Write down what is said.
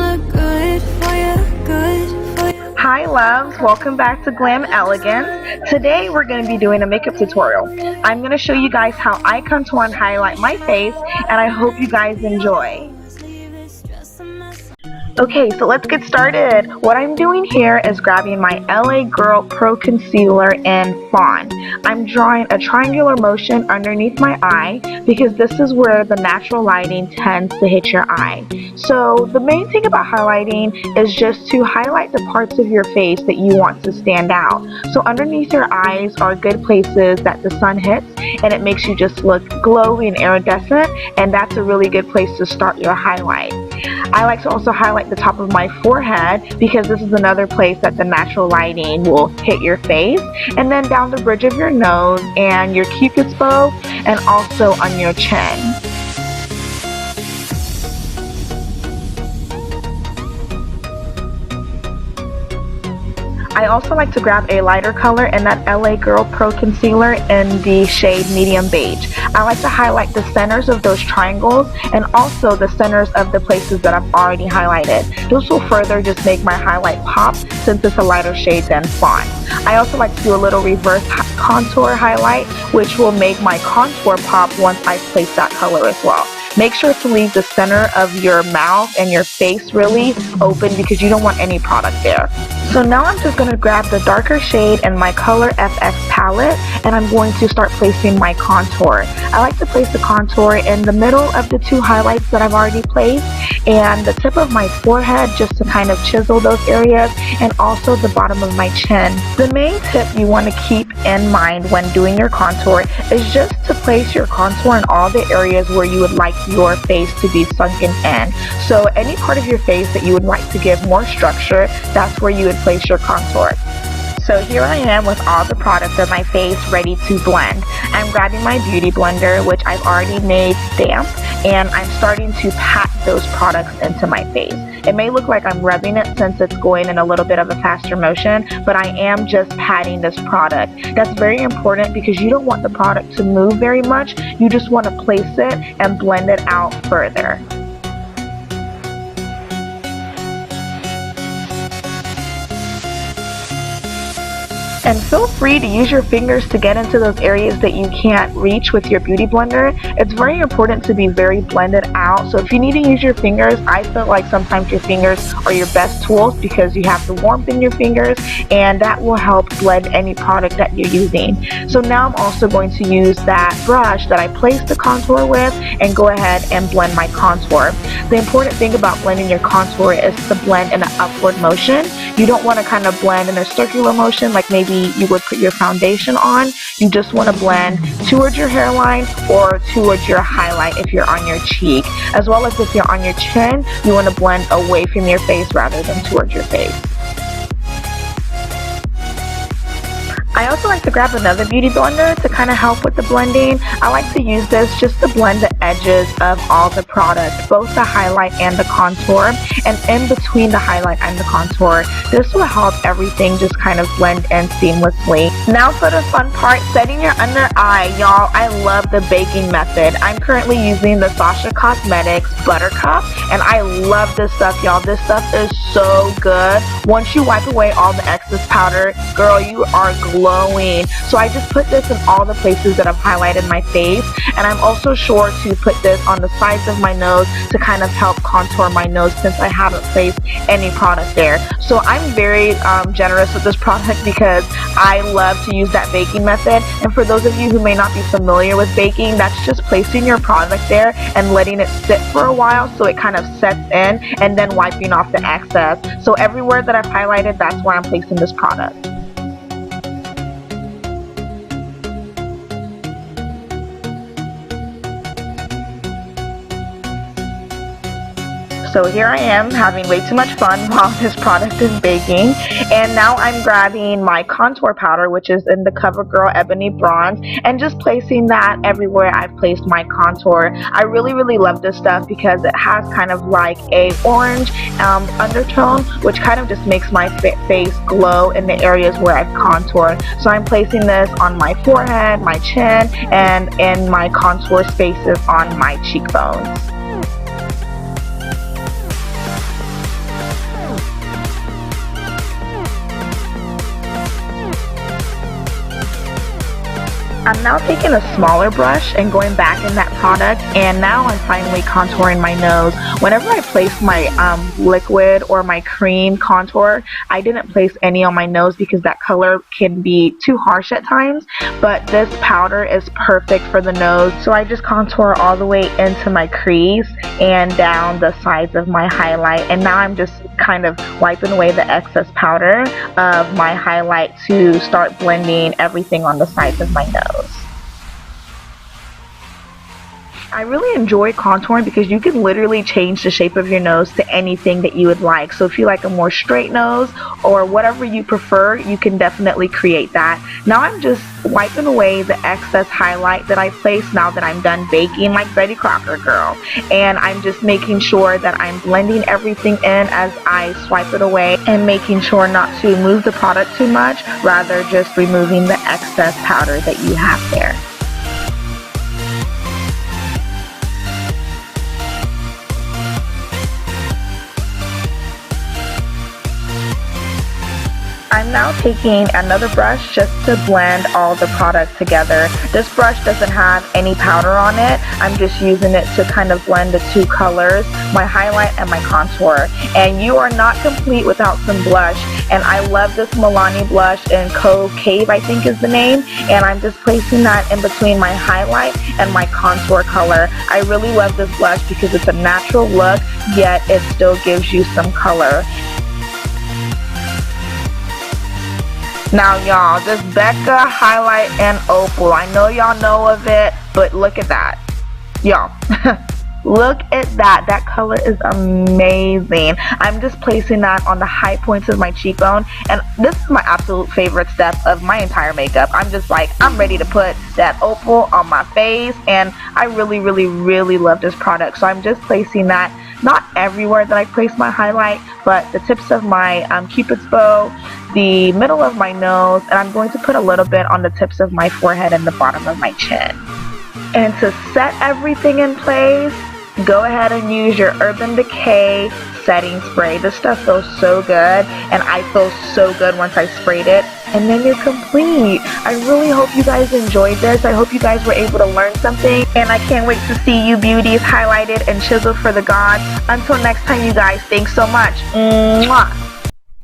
look good for you, good for you. Hi loves, welcome back to Glam Elegance. Today we're going to be doing a makeup tutorial. I'm going to show you guys how I contour and highlight my face, and I hope you guys enjoy. Okay, so let's get started. What I'm doing here is grabbing my LA Girl Pro Concealer in Fawn. I'm drawing a triangular motion underneath my eye because this is where the natural lighting tends to hit your eye. So the main thing about highlighting is just to highlight the parts of your face that you want to stand out. So underneath your eyes are good places that the sun hits, and it makes you just look glowy and iridescent, and that's a really good place to start your highlight. I like to also highlight the top of my forehead because this is another place that the natural lighting will hit your face, and then down the bridge of your nose and your cupid's bow, and also on your chin. I also like to grab a lighter color in that LA Girl Pro Concealer in the shade Medium Beige. I like to highlight the centers of those triangles and also the centers of the places that I've already highlighted. This will further just make my highlight pop since it's a lighter shade than Fawn. I also like to do a little reverse contour highlight, which will make my contour pop once I place that color as well. Make sure to leave the center of your mouth and your face really open because you don't want any product there. So now I'm just going to grab the darker shade in my Color FX palette, and I'm going to start placing my contour. I like to place the contour in the middle of the two highlights that I've already placed, and the tip of my forehead just to kind of chisel those areas, and also the bottom of my chin. The main tip you want to keep in mind when doing your contour is just to place your contour in all the areas where you would like your face to be sunken in. So any part of your face that you would like to give more structure, that's where you would place your contour. So here I am with all the products of my face ready to blend. I'm grabbing my beauty blender, which I've already made damp, and I'm starting to pat those products into my face. It may look like I'm rubbing it since it's going in a little bit of a faster motion, but I am just patting this product. That's very important because you don't want the product to move very much. You just want to place it and blend it out further. And feel free to use your fingers to get into those areas that you can't reach with your beauty blender. It's very important to be very blended out. So if you need to use your fingers, I feel like sometimes your fingers are your best tools because you have the warmth in your fingers, and that will help blend any product that you're using. So now I'm also going to use that brush that I placed the contour with and go ahead and blend my contour. The important thing about blending your contour is to blend in an upward motion. You don't want to kind of blend in a circular motion like maybe you would put your foundation on. You just want to blend towards your hairline or towards your highlight if you're on your cheek, as well as if you're on your chin, you want to blend away from your face rather than towards your face. I also like to grab another beauty blender to kind of help with the blending. I like to use this just to blend the edges of all the products, both the highlight and the contour, and in between the highlight and the contour. This will help everything just kind of blend in seamlessly. Now for the fun part, setting your under eye. Y'all, I love the baking method. I'm currently using the Sacha Cosmetics Buttercup, and I love this stuff, y'all. This stuff is so good. Once you wipe away all the excess powder, girl, you are glowing. So I just put this in all the places that I've highlighted my face, and I'm also sure to put this on the sides of my nose to kind of help contour my nose since I haven't placed any product there. So I'm very generous with this product because I love to use that baking method. And for those of you who may not be familiar with baking, that's just placing your product there and letting it sit for a while so it kind of sets in, and then wiping off the excess. So everywhere that I've highlighted, that's where I'm placing this product. So here I am having way too much fun while this product is baking, and now I'm grabbing my contour powder, which is in the CoverGirl Ebony Bronze, and just placing that everywhere I've placed my contour. I really love this stuff because it has kind of like a orange undertone, which kind of just makes my face glow in the areas where I've contoured. So I'm placing this on my forehead, my chin, and in my contour spaces on my cheekbones. I'm now taking a smaller brush and going back in that product, and now I'm finally contouring my nose. Whenever I place my liquid or my cream contour, I didn't place any on my nose because that color can be too harsh at times, but this powder is perfect for the nose. So I just contour all the way into my crease and down the sides of my highlight, and now I'm just kind of wiping away the excess powder of my highlight to start blending everything on the sides of my nose. I really enjoy contouring because you can literally change the shape of your nose to anything that you would like. So if you like a more straight nose or whatever you prefer, you can definitely create that. Now I'm just wiping away the excess highlight that I placed now that I'm done baking like Betty Crocker girl. And I'm just making sure that I'm blending everything in as I swipe it away and making sure not to move the product too much, rather just removing the excess powder that you have there. I'm now taking another brush just to blend all the product together. This brush doesn't have any powder on it. I'm just using it to kind of blend the two colors, my highlight and my contour. And you are not complete without some blush. And I love this Milani blush in Cove, I think is the name. And I'm just placing that in between my highlight and my contour color. I really love this blush because it's a natural look, yet it still gives you some color. Now y'all, this Becca highlight and Opal, I know y'all know of it, but look at that. Y'all, look at that. That color is amazing. I'm just placing that on the high points of my cheekbone, and this is my absolute favorite step of my entire makeup. I'm just like, I'm ready to put that Opal on my face, and I really, really, really love this product. So I'm just placing that not everywhere that I place my highlight, but the tips of my Cupid's bow, the middle of my nose, and I'm going to put a little bit on the tips of my forehead and the bottom of my chin. And to set everything in place, go ahead and use your Urban Decay setting spray. This stuff feels so good, and I feel so good once I sprayed it. And then you're complete. I really hope you guys enjoyed this. I hope you guys were able to learn something, and I can't wait to see you beauties highlighted and chiseled for the gods. Until next time, you guys, thanks so much. Mwah.